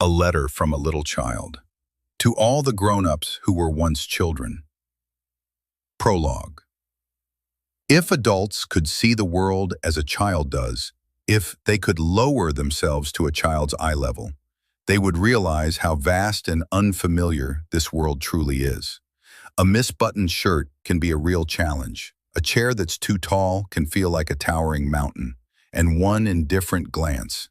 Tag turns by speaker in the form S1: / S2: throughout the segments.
S1: A letter from a little child. To all the grown-ups who were once children. Prologue. If adults could see the world as a child does, if they could lower themselves to a child's eye level, they would realize how vast and unfamiliar this world truly is. A misbuttoned shirt can be a real challenge. A chair that's too tall can feel like a towering mountain, and one indifferent glance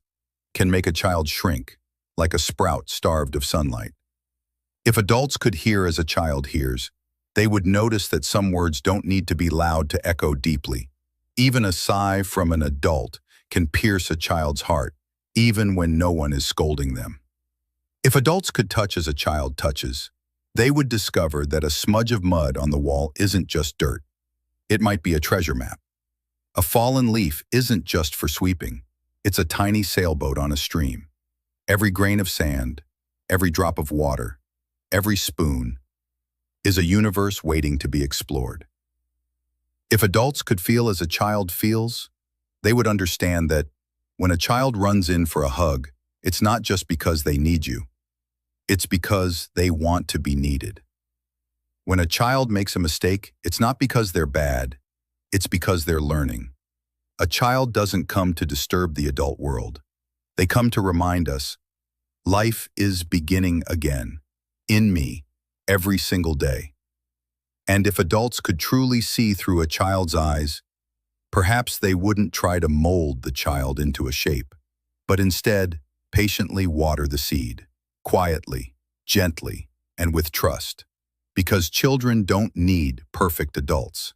S1: can make a child shrink, like a sprout starved of sunlight. If adults could hear as a child hears, they would notice that some words don't need to be loud to echo deeply. Even a sigh from an adult can pierce a child's heart, even when no one is scolding them. If adults could touch as a child touches, they would discover that a smudge of mud on the wall isn't just dirt. It might be a treasure map. A fallen leaf isn't just for sweeping. It's a tiny sailboat on a stream. Every grain of sand, every drop of water, every spoon is a universe waiting to be explored. If adults could feel as a child feels, they would understand that when a child runs in for a hug, it's not just because they need you. It's because they want to be needed. When a child makes a mistake, it's not because they're bad, it's because they're learning. A child doesn't come to disturb the adult world. They come to remind us, life is beginning again, in me, every single day. And if adults could truly see through a child's eyes, perhaps they wouldn't try to mold the child into a shape, but instead patiently water the seed, quietly, gently, and with trust. Because children don't need perfect adults.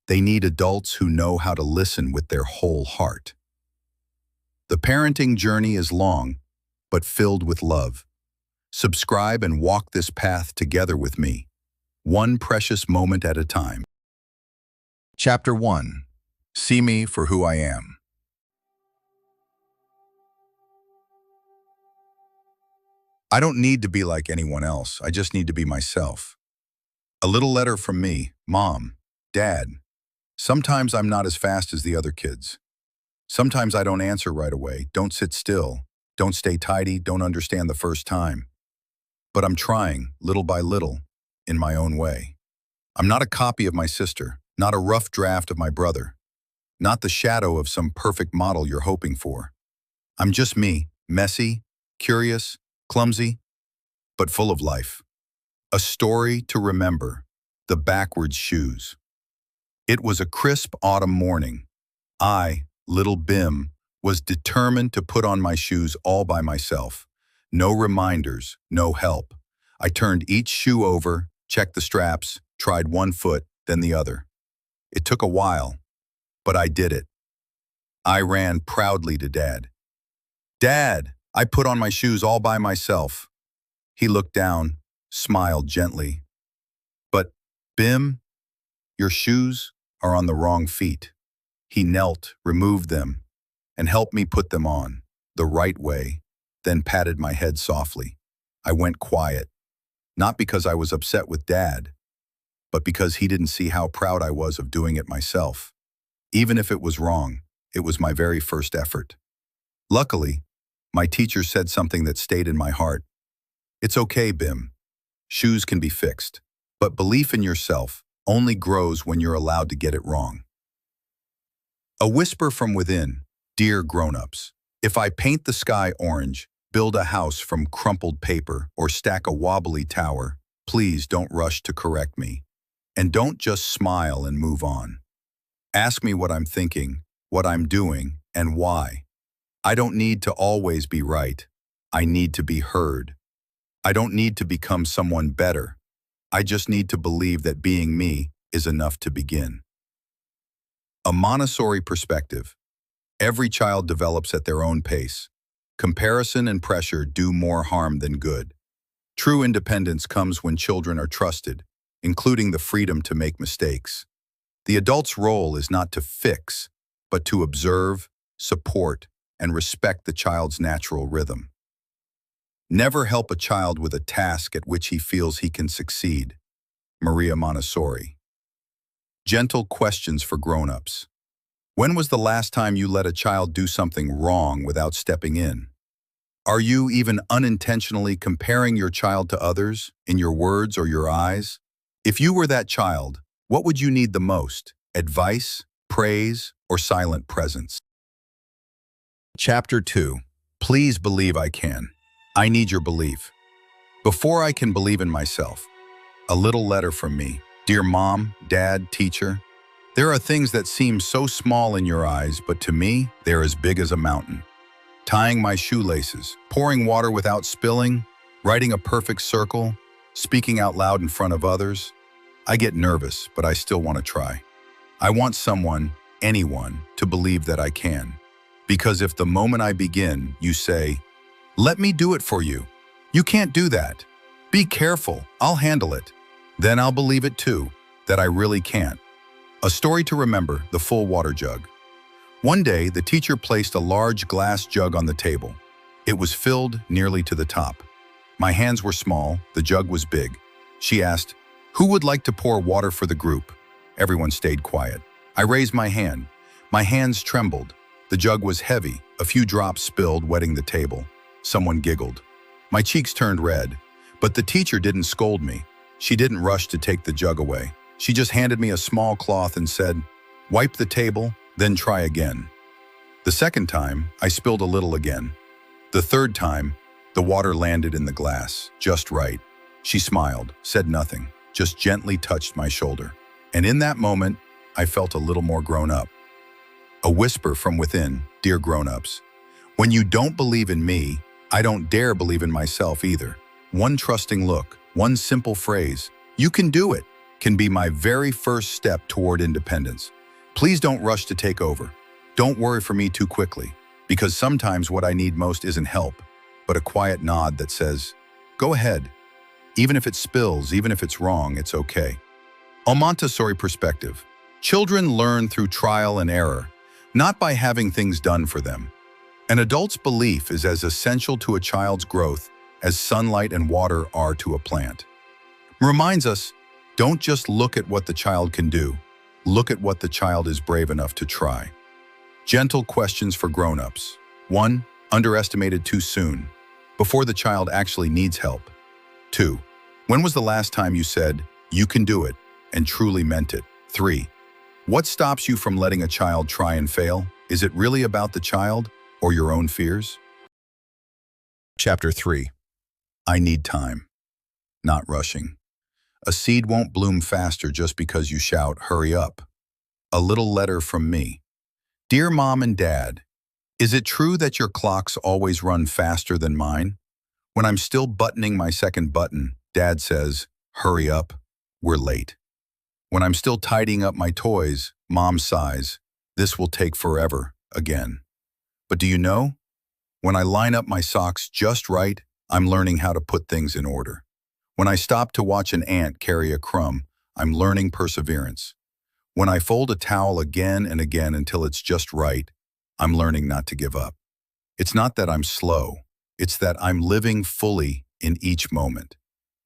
S1: They need adults who know how to listen with their whole heart. The parenting journey is long, but filled with love. Subscribe and walk this path together with me, one precious moment at a time. Chapter 1. See me for who I am. I don't need to be like anyone else. I just need to be myself. A little letter from me, Mom, Dad. Sometimes I'm not as fast as the other kids. Sometimes I don't answer right away, don't sit still, don't stay tidy, don't understand the first time. But I'm trying, little by little, in my own way. I'm not a copy of my sister, not a rough draft of my brother, not the shadow of some perfect model you're hoping for. I'm just me, messy, curious, clumsy, but full of life. A story to remember, the backwards shoes. It was a crisp autumn morning. I, little Bim, was determined to put on my shoes all by myself. No reminders, no help. I turned each shoe over, checked the straps, tried one foot, then the other. It took a while, but I did it. I ran proudly to Dad. Dad, I put on my shoes all by myself. He looked down, smiled gently. But, Bim, your shoes are on the wrong feet. He knelt, removed them, and helped me put them on, the right way, then patted my head softly. I went quiet, not because I was upset with Dad, but because he didn't see how proud I was of doing it myself. Even if it was wrong, it was my very first effort. Luckily, my teacher said something that stayed in my heart. It's okay, Bim. Shoes can be fixed, but belief in yourself only grows when you're allowed to get it wrong. A whisper from within, dear grown-ups, if I paint the sky orange, build a house from crumpled paper, or stack a wobbly tower, please don't rush to correct me. And don't just smile and move on. Ask me what I'm thinking, what I'm doing, and why. I don't need to always be right. I need to be heard. I don't need to become someone better. I just need to believe that being me is enough to begin. A Montessori perspective. Every child develops at their own pace. Comparison and pressure do more harm than good. True independence comes when children are trusted, including the freedom to make mistakes. The adult's role is not to fix, but to observe, support, and respect the child's natural rhythm. Never help a child with a task at which he feels he can succeed. Maria Montessori. Gentle questions for grown-ups. When was the last time you let a child do something wrong without stepping in? Are you even unintentionally comparing your child to others in your words or your eyes? If you were that child, what would you need the most? Advice, praise, or silent presence? Chapter 2. Please believe I can. I need your belief. Before I can believe in myself, a little letter from me. Dear Mom, Dad, Teacher, there are things that seem so small in your eyes, but to me, they're as big as a mountain. Tying my shoelaces, pouring water without spilling, writing a perfect circle, speaking out loud in front of others. I get nervous, but I still want to try. I want someone, anyone, to believe that I can. Because if the moment I begin, you say, "Let me do it for you. You can't do that. Be careful, I'll handle it." Then I'll believe it too, that I really can't. A story to remember, the full water jug. One day, the teacher placed a large glass jug on the table. It was filled nearly to the top. My hands were small, the jug was big. She asked, "Who would like to pour water for the group?" Everyone stayed quiet. I raised my hand. My hands trembled. The jug was heavy, a few drops spilled, wetting the table. Someone giggled. My cheeks turned red, but the teacher didn't scold me. She didn't rush to take the jug away. She just handed me a small cloth and said, "Wipe the table, then try again." The second time, I spilled a little again. The third time, the water landed in the glass, just right. She smiled, said nothing, just gently touched my shoulder. And in that moment, I felt a little more grown up. A whisper from within, "Dear grown-ups, when you don't believe in me, I don't dare believe in myself either." One trusting look, one simple phrase, "You can do it," can be my very first step toward independence. Please don't rush to take over. Don't worry for me too quickly, because sometimes what I need most isn't help, but a quiet nod that says, "Go ahead. Even if it spills, even if it's wrong, it's okay." A Montessori perspective. Children learn through trial and error, not by having things done for them. An adult's belief is as essential to a child's growth as sunlight and water are to a plant. Reminds us, don't just look at what the child can do, look at what the child is brave enough to try. Gentle questions for grown-ups. 1. Underestimated too soon, before the child actually needs help. 2. When was the last time you said, "You can do it," and truly meant it? 3. What stops you from letting a child try and fail? Is it really about the child or your own fears? Chapter 3. I need time, not rushing. A seed won't bloom faster just because you shout, "Hurry up." A little letter from me. Dear Mom and Dad, is it true that your clocks always run faster than mine? When I'm still buttoning my second button, Dad says, "Hurry up, we're late." When I'm still tidying up my toys, Mom sighs, "This will take forever," again. But do you know? When I line up my socks just right, I'm learning how to put things in order. When I stop to watch an ant carry a crumb, I'm learning perseverance. When I fold a towel again and again until it's just right, I'm learning not to give up. It's not that I'm slow, it's that I'm living fully in each moment.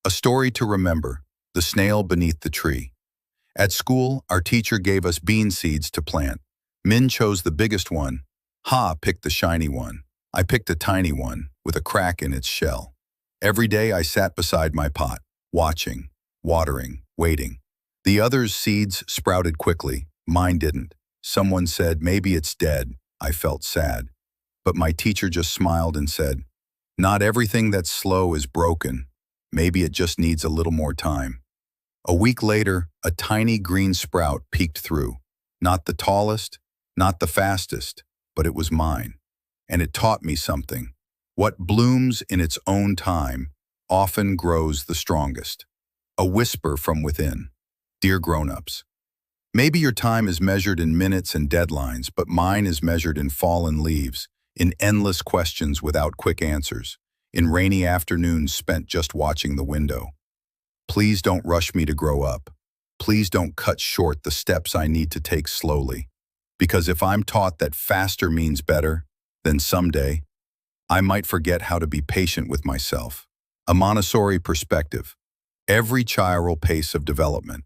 S1: A story to remember, the snail beneath the tree. At school, our teacher gave us bean seeds to plant. Min chose the biggest one. Ha picked the shiny one. I picked a tiny one with a crack in its shell. Every day I sat beside my pot, watching, watering, waiting. The others' seeds sprouted quickly, mine didn't. Someone said, "Maybe it's dead." I felt sad. But my teacher just smiled and said, "Not everything that's slow is broken. Maybe it just needs a little more time." A week later, a tiny green sprout peeked through. Not the tallest, not the fastest, but it was mine. And it taught me something. What blooms in its own time often grows the strongest. A whisper from within. Dear grown-ups, maybe your time is measured in minutes and deadlines, but mine is measured in fallen leaves, in endless questions without quick answers, in rainy afternoons spent just watching the window. Please don't rush me to grow up. Please don't cut short the steps I need to take slowly. Because if I'm taught that faster means better, then someday, I might forget how to be patient with myself. A Montessori perspective. Every chiral pace of development.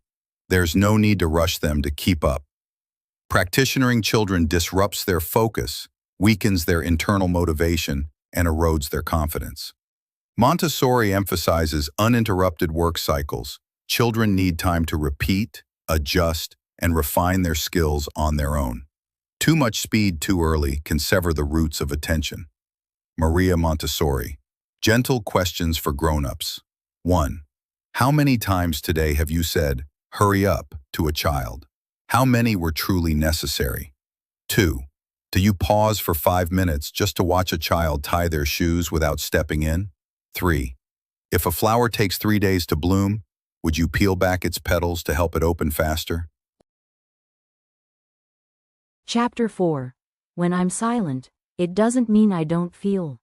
S1: There's no need to rush them to keep up. Practicing children disrupts their focus, weakens their internal motivation, and erodes their confidence. Montessori emphasizes uninterrupted work cycles. Children need time to repeat, adjust, and refine their skills on their own. Too much speed too early can sever the roots of attention. Maria Montessori. Gentle questions for grown-ups. 1. How many times today have you said, "Hurry up," to a child? How many were truly necessary? 2. Do you pause for 5 minutes just to watch a child tie their shoes without stepping in? 3. If a flower takes 3 days to bloom, would you peel back its petals to help it open faster?
S2: Chapter 4. When I'm silent, it doesn't mean I don't feel.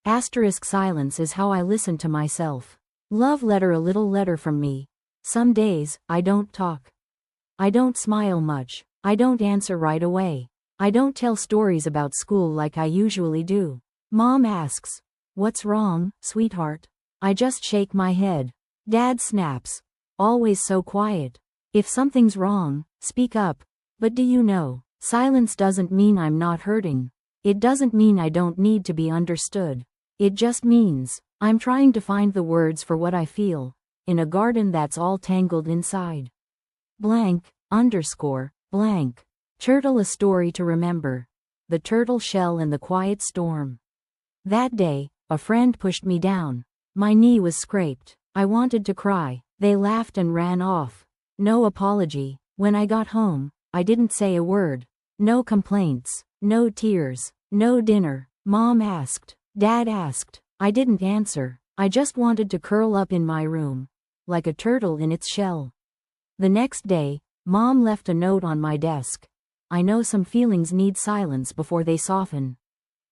S2: Silence is how I listen to myself. Love letter, a little letter from me. Some days, I don't talk. I don't smile much. I don't answer right away. I don't tell stories about school like I usually do. Mom asks, "What's wrong, sweetheart?" I just shake my head. Dad snaps, "Always so quiet. If something's wrong, speak up." But do you know, silence doesn't mean I'm not hurting. It doesn't mean I don't need to be understood. It just means I'm trying to find the words for what I feel, in a garden that's all tangled inside. Blank, underscore, blank. Turtle, a story to remember. The turtle shell and the quiet storm. That day, a friend pushed me down. My knee was scraped. I wanted to cry. They laughed and ran off. No apology. When I got home, I didn't say a word. No complaints. No tears. No dinner. Mom asked. Dad asked. I didn't answer. I just wanted to curl up in my room, like a turtle in its shell. The next day, Mom left a note on my desk. I know some feelings need silence before they soften.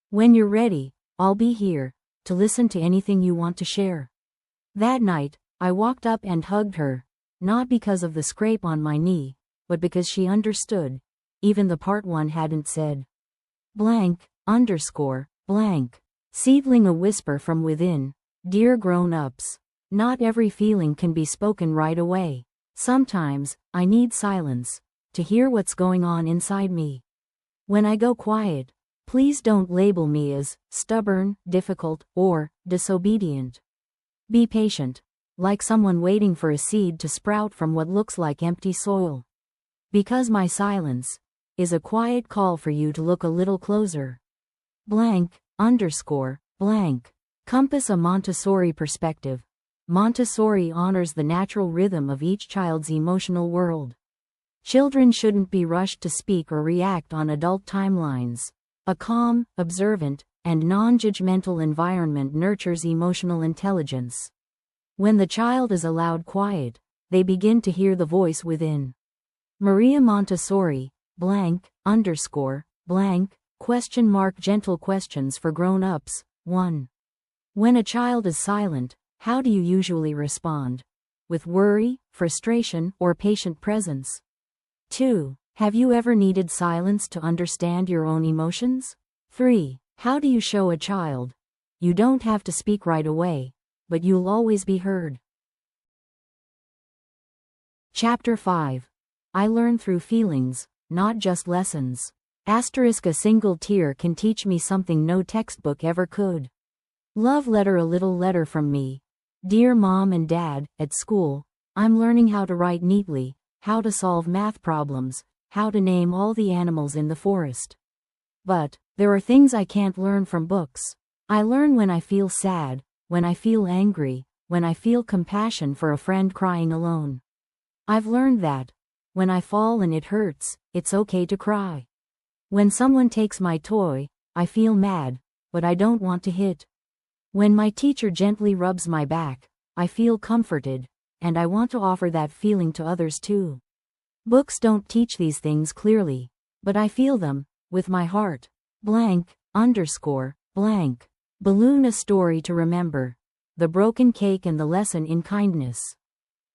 S2: When you're ready, I'll be here, to listen to anything you want to share. That night, I walked up and hugged her, not because of the scrape on my knee, but because she understood, even the part one hadn't said. Blank, underscore, blank. Seedling, a whisper from within. Dear grown-ups, not every feeling can be spoken right away. Sometimes, I need silence, to hear what's going on inside me. When I go quiet, please don't label me as stubborn, difficult, or disobedient. Be patient, like someone waiting for a seed to sprout from what looks like empty soil. Because my silence is a quiet call for you to look a little closer. Blank, underscore, blank. Compass, a Montessori perspective. Montessori honors the natural rhythm of each child's emotional world. Children shouldn't be rushed to speak or react on adult timelines. A calm, observant, and non-judgmental environment nurtures emotional intelligence. When the child is allowed quiet, they begin to hear the voice within. Maria Montessori, blank, underscore, blank, question mark. Gentle questions for grown-ups. 1. When a child is silent, how do you usually respond? With worry, frustration, or patient presence? 2. Have you ever needed silence to understand your own emotions? 3. How do you show a child? You don't have to speak right away, but you'll always be heard. Chapter 5. I learn through feelings, not just lessons. A single tear can teach me something no textbook ever could. Love letter, a little letter from me. Dear Mom and Dad, at school, I'm learning how to write neatly, how to solve math problems, how to name all the animals in the forest. But there are things I can't learn from books. I learn when I feel sad, when I feel angry, when I feel compassion for a friend crying alone. I've learned that when I fall and it hurts, it's okay to cry. When someone takes my toy, I feel mad, but I don't want to hit. When my teacher gently rubs my back, I feel comforted, and I want to offer that feeling to others too. Books don't teach these things clearly, but I feel them, with my heart. Blank, underscore, blank. Balloon, a story to remember. The broken cake and the lesson in kindness.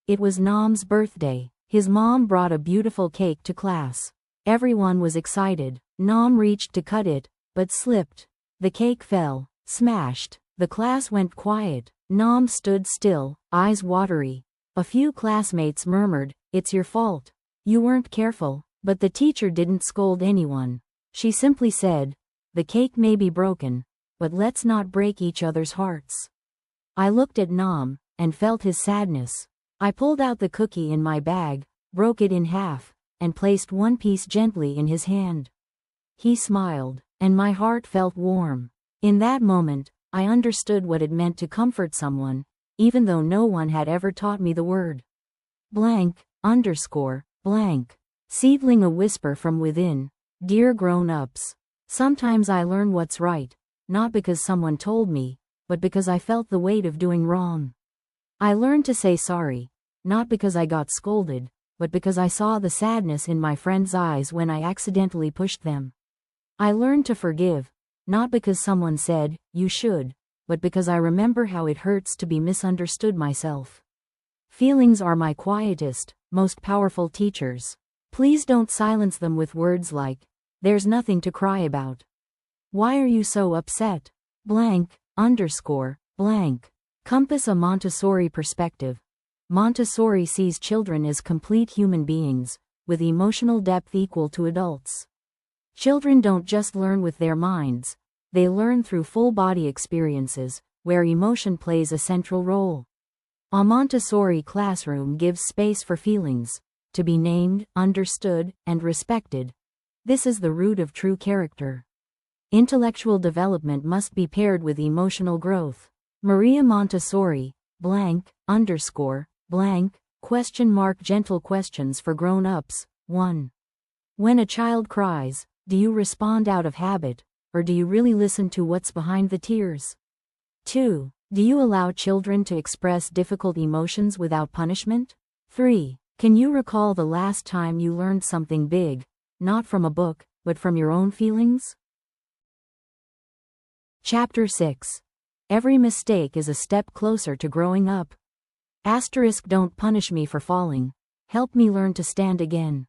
S2: It was Nam's birthday. His mom brought a beautiful cake to class. Everyone was excited. Nam reached to cut it, but slipped. The cake fell, smashed. The class went quiet. Nam stood still, eyes watery. A few classmates murmured, "It's your fault. You weren't careful." But the teacher didn't scold anyone. She simply said, "The cake may be broken, but let's not break each other's hearts. I looked at Nam, and felt his sadness. I pulled out the cookie in my bag, broke it in half, and placed one piece gently in his hand. He smiled, and my heart felt warm. In that moment, I understood what it meant to comfort someone, even though no one had ever taught me the word. Blank, underscore, blank. Seedling a whisper from within. Dear grown-ups. Sometimes I learn what's right, not because someone told me, but because I felt the weight of doing wrong. I learned to say sorry, not because I got scolded, but because I saw the sadness in my friends' eyes when I accidentally pushed them. I learned to forgive, not because someone said, you should, but because I remember how it hurts to be misunderstood myself. Feelings are my quietest, most powerful teachers. Please don't silence them with words like, there's nothing to cry about. Why are you so upset? Blank, underscore, blank. Compass a Montessori perspective. Montessori sees children as complete human beings, with emotional depth equal to adults. Children don't just learn with their minds, they learn through full-body experiences, where emotion plays a central role. A Montessori classroom gives space for feelings, to be named, understood, and respected. This is the root of true character. Intellectual development must be paired with emotional growth. Maria Montessori, blank, underscore, blank, question mark gentle questions for grown-ups. 1. When a child cries, do you respond out of habit, or do you really listen to what's behind the tears? 2. Do you allow children to express difficult emotions without punishment? 3. Can you recall the last time you learned something big, not from a book, but from your own feelings? Chapter 6. Every mistake is a step closer to growing up. Asterisk don't punish me for falling. Help me learn to stand again.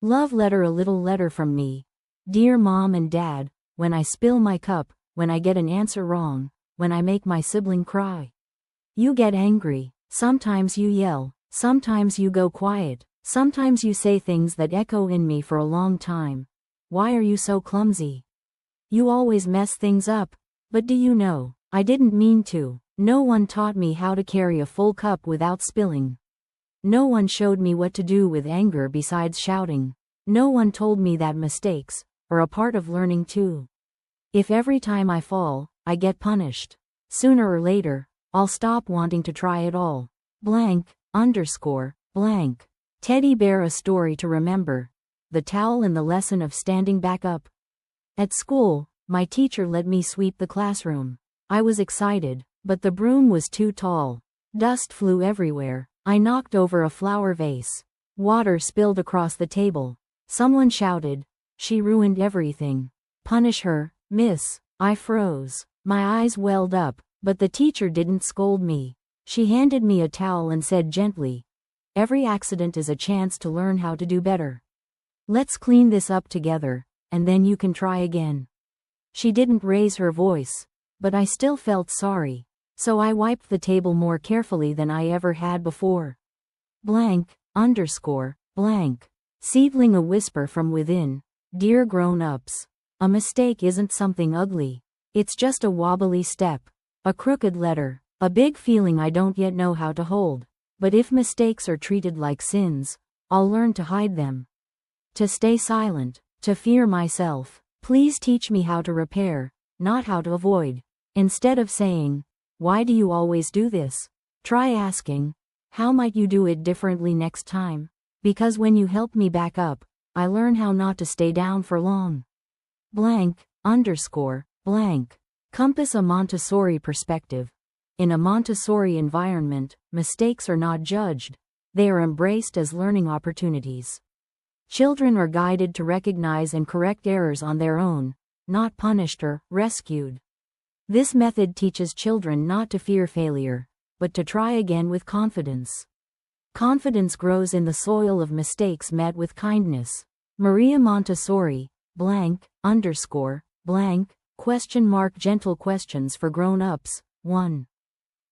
S2: Love letter a little letter from me. Dear Mom and Dad, when I spill my cup, when I get an answer wrong, when I make my sibling cry. You get angry, sometimes you yell, sometimes you go quiet, sometimes you say things that echo in me for a long time. Why are you so clumsy? You always mess things up, but do you know, I didn't mean to. No one taught me how to carry a full cup without spilling. No one showed me what to do with anger besides shouting. No one told me that mistakes are a part of learning too. If every time I fall, I get punished, sooner or later, I'll stop wanting to try at all. Blank, underscore, blank. Teddy bear a story to remember. The towel and the lesson of standing back up. At school, my teacher let me sweep the classroom. I was excited, but the broom was too tall. Dust flew everywhere. I knocked over a flower vase. Water spilled across the table. Someone shouted, "She ruined everything. Punish her, miss." I froze. My eyes welled up, but the teacher didn't scold me. She handed me a towel and said gently, "Every accident is a chance to learn how to do better. Let's clean this up together, and then you can try again." She didn't raise her voice, but I still felt sorry, so I wiped the table more carefully than I ever had before. Blank, underscore, blank. Seedling a whisper from within. Dear grown-ups. A mistake isn't something ugly. It's just a wobbly step. A crooked letter. A big feeling I don't yet know how to hold. But if mistakes are treated like sins, I'll learn to hide them. To stay silent. To fear myself. Please teach me how to repair, not how to avoid. Instead of saying, "Why do you always do this?" try asking, "How might you do it differently next time?" Because when you help me back up, I learn how not to stay down for long. Blank, underscore, blank. Compass a Montessori perspective. In a Montessori environment, mistakes are not judged. They are embraced as learning opportunities. Children are guided to recognize and correct errors on their own, not punished or rescued. This method teaches children not to fear failure, but to try again with confidence. Confidence grows in the soil of mistakes met with kindness. Maria Montessori, blank, underscore, blank, question mark gentle questions for grown-ups. 1.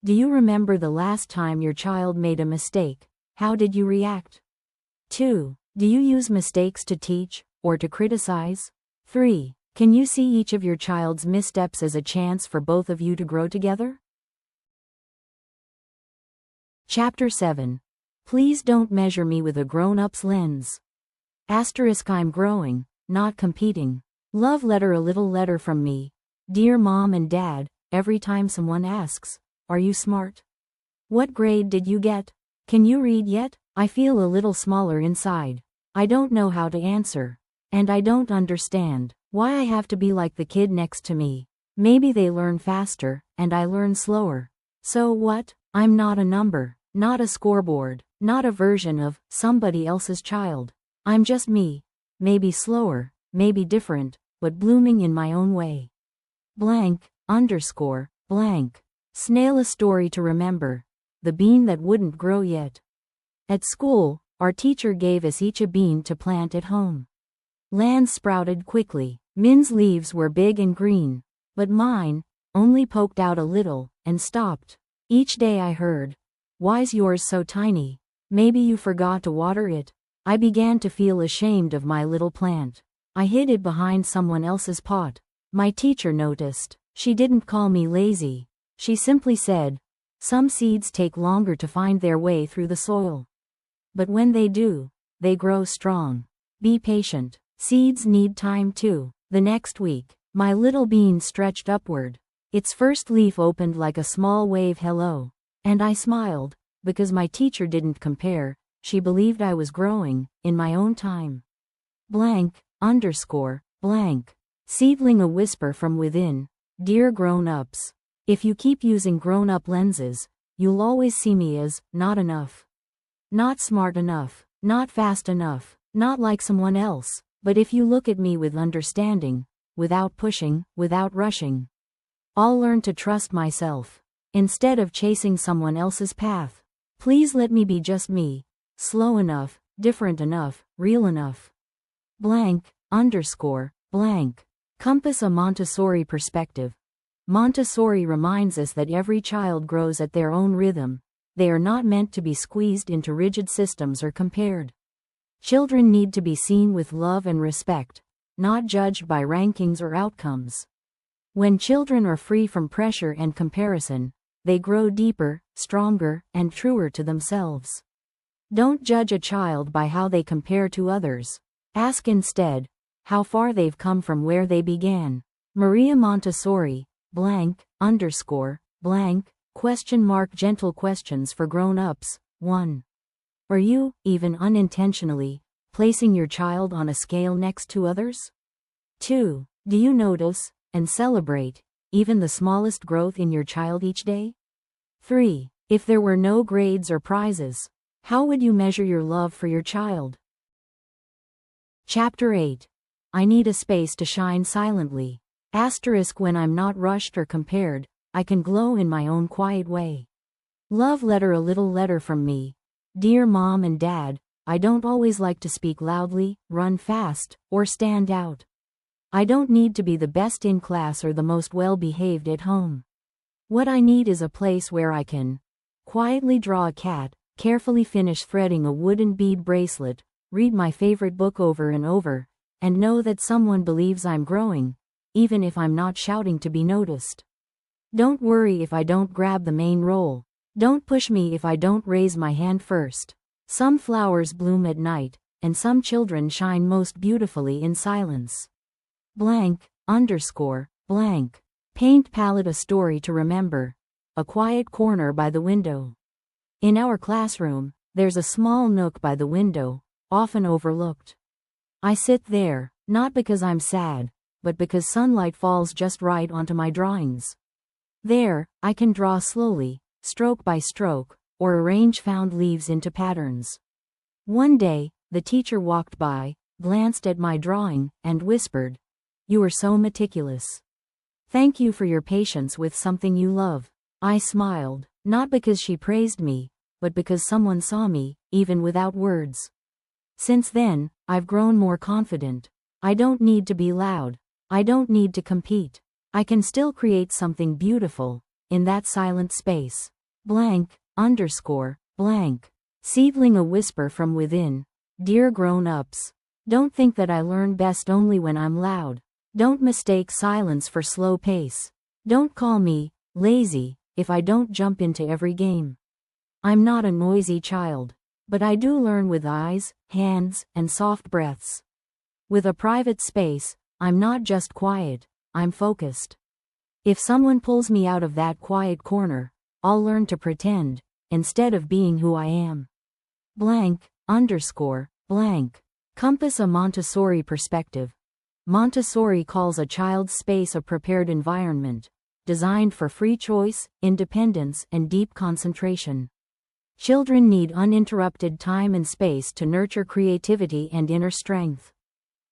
S2: Do you remember the last time your child made a mistake? How did you react? 2. Do you use mistakes to teach, or to criticize? 3. Can you see each of your child's missteps as a chance for both of you to grow together? Chapter 7. Please don't measure me with a grown-up's lens. I'm growing, not competing. Love letter, a little letter from me. Dear Mom and Dad, every time someone asks, "Are you smart? What grade did you get? Can you read yet?" I feel a little smaller inside. I don't know how to answer. And I don't understand why I have to be like the kid next to me. Maybe they learn faster, and I learn slower. So what? I'm not a number, not a scoreboard, not a version of somebody else's child. I'm just me. Maybe slower, maybe different, but blooming in my own way. Blank, underscore, blank. Snail, a story to remember. The bean that wouldn't grow yet. At school, our teacher gave us each a bean to plant at home. Land sprouted quickly. Min's leaves were big and green, but mine only poked out a little and stopped. Each day I heard, "Why's yours so tiny? Maybe you forgot to water it." I began to feel ashamed of my little plant. I hid it behind someone else's pot. My teacher noticed. She didn't call me lazy. She simply said, "Some seeds take longer to find their way through the soil. But when they do, they grow strong. Be patient. Seeds need time too." The next week, my little bean stretched upward. Its first leaf opened like a small wave hello. And I smiled, because my teacher didn't compare. She believed I was growing, in my own time. Blank, underscore, blank. Seedling, a whisper from within. Dear grown-ups, if you keep using grown-up lenses, you'll always see me as not enough. Not smart enough, not fast enough, not like someone else. But if you look at me with understanding, without pushing, without rushing, I'll learn to trust myself. Instead of chasing someone else's path, please let me be just me. Slow enough, different enough, real enough. Blank, underscore, blank. Compass, a Montessori perspective. Montessori reminds us that every child grows at their own rhythm. They are not meant to be squeezed into rigid systems or compared. Children need to be seen with love and respect, not judged by rankings or outcomes. When children are free from pressure and comparison, they grow deeper, stronger, and truer to themselves. Don't judge a child by how they compare to others. Ask instead, how far they've come from where they began. Maria Montessori, blank, underscore, blank, question mark. Gentle questions for grown-ups. 1. Are you, even unintentionally, placing your child on a scale next to others? 2. Do you notice, and celebrate, even the smallest growth in your child each day? 3. If there were no grades or prizes, how would you measure your love for your child? Chapter 8. I need a space to shine silently. When I'm not rushed or compared, I can glow in my own quiet way. Love letter, a little letter from me. Dear Mom and Dad, I don't always like to speak loudly, run fast, or stand out. I don't need to be the best in class or the most well-behaved at home. What I need is a place where I can quietly draw a cat, carefully finish threading a wooden bead bracelet, read my favorite book over and over, and know that someone believes I'm growing, even if I'm not shouting to be noticed. Don't worry if I don't grab the main role. Don't push me if I don't raise my hand first. Some flowers bloom at night, and some children shine most beautifully in silence. Blank, underscore, blank. Paint palette, a story to remember. A quiet corner by the window. In our classroom, there's a small nook by the window, often overlooked. I sit there, not because I'm sad, but because sunlight falls just right onto my drawings. There, I can draw slowly, stroke by stroke, or arrange found leaves into patterns. One day, the teacher walked by, glanced at my drawing, and whispered, "You are so meticulous. Thank you for your patience with something you love." I smiled, not because she praised me, but because someone saw me, even without words. Since then, I've grown more confident. I don't need to be loud. I don't need to compete. I can still create something beautiful, in that silent space. Blank, underscore, blank. Seedling, a whisper from within. Dear grown-ups, don't think that I learn best only when I'm loud. Don't mistake silence for slow pace. Don't call me lazy if I don't jump into every game. I'm not a noisy child, but I do learn with eyes, hands, and soft breaths. With a private space, I'm not just quiet, I'm focused. If someone pulls me out of that quiet corner, I'll learn to pretend, instead of being who I am. Blank, underscore, blank. Compass a Montessori perspective. Montessori calls a child's space a prepared environment, designed for free choice, independence, and deep concentration. Children need uninterrupted time and space to nurture creativity and inner strength.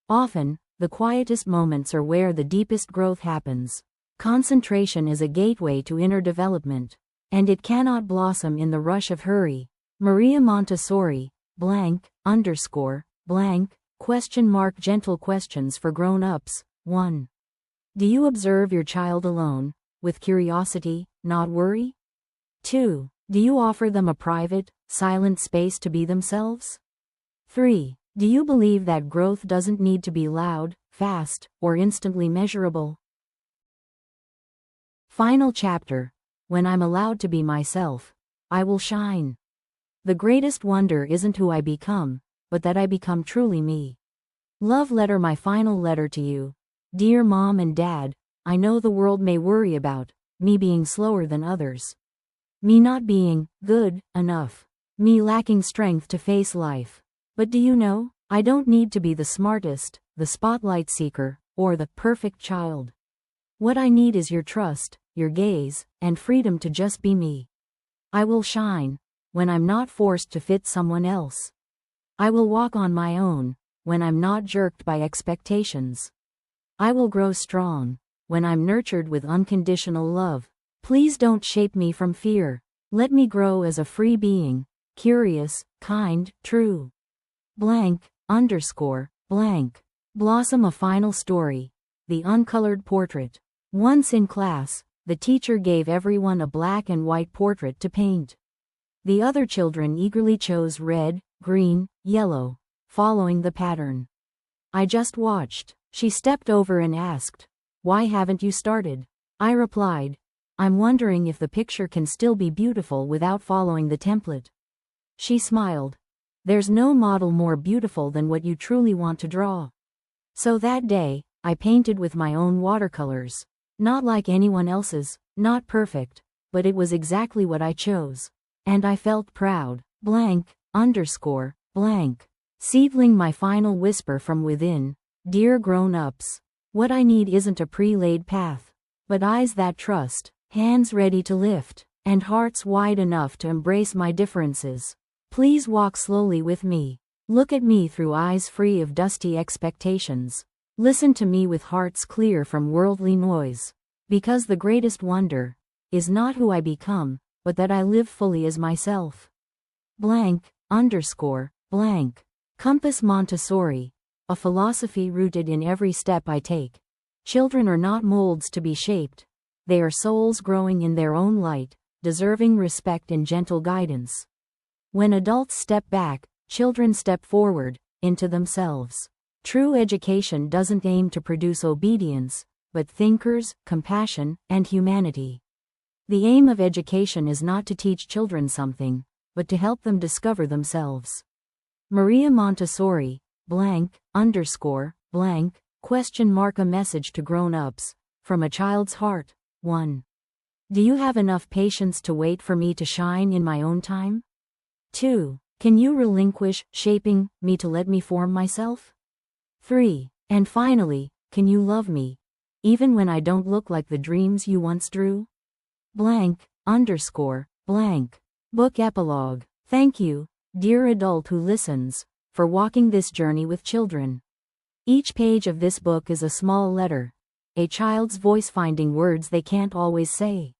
S2: Often, the quietest moments are where the deepest growth happens. Concentration is a gateway to inner development, and it cannot blossom in the rush of hurry. Maria Montessori, blank, underscore, blank, question mark. Gentle questions for grown-ups. 1. Do you observe your child alone, with curiosity, not worry? 2. Do you offer them a private, silent space to be themselves? 3. Do you believe that growth doesn't need to be loud, fast, or instantly measurable? Final chapter. When I'm allowed to be myself, I will shine. The greatest wonder isn't who I become, but that I become truly me. Love letter. My final letter to you. Dear Mom and Dad, I know the world may worry about me being slower than others. Me not being good enough. Me lacking strength to face life. But do you know, I don't need to be the smartest, the spotlight seeker, or the perfect child. What I need is your trust, your gaze, and freedom to just be me. I will shine when I'm not forced to fit someone else. I will walk on my own when I'm not jerked by expectations. I will grow strong when I'm nurtured with unconditional love. Please don't shape me from fear. Let me grow as a free being, curious, kind, true. Blank, underscore, blank. Blossom. A final story. The uncolored portrait. Once in class, the teacher gave everyone a black and white portrait to paint. The other children eagerly chose red, green, yellow, following the pattern. I just watched. She stepped over and asked, "Why haven't you started?" I replied, "I'm wondering if the picture can still be beautiful without following the template." She smiled. "There's no model more beautiful than what you truly want to draw." So that day, I painted with my own watercolors. Not like anyone else's, not perfect, but it was exactly what I chose. And I felt proud. Blank, underscore, blank. Seedling. My final whisper from within. Dear grown-ups, what I need isn't a pre-laid path, but eyes that trust, hands ready to lift, and hearts wide enough to embrace my differences. Please walk slowly with me. Look at me through eyes free of dusty expectations. Listen to me with hearts clear from worldly noise. Because the greatest wonder is not who I become, but that I live fully as myself. Blank, underscore, blank. Compass. Montessori, a philosophy rooted in every step I take. Children are not molds to be shaped. They are souls growing in their own light, deserving respect and gentle guidance. When adults step back, children step forward, into themselves. True education doesn't aim to produce obedience, but thinkers, compassion, and humanity. The aim of education is not to teach children something, but to help them discover themselves. Maria Montessori, blank, underscore, blank, question mark. A message to grown-ups, from a child's heart. 1. Do you have enough patience to wait for me to shine in my own time? 2. Can you relinquish shaping me to let me form myself? 3. And finally, can you love me, even when I don't look like the dreams you once drew? Blank, underscore, blank. Book epilogue. Thank you, dear adult who listens, for walking this journey with children. Each page of this book is a small letter, a child's voice finding words they can't always say.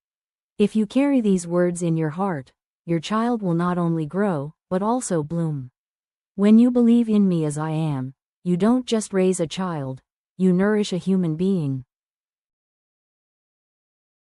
S2: If you carry these words in your heart, your child will not only grow, but also bloom. When you believe in me as I am, you don't just raise a child, you nourish a human being.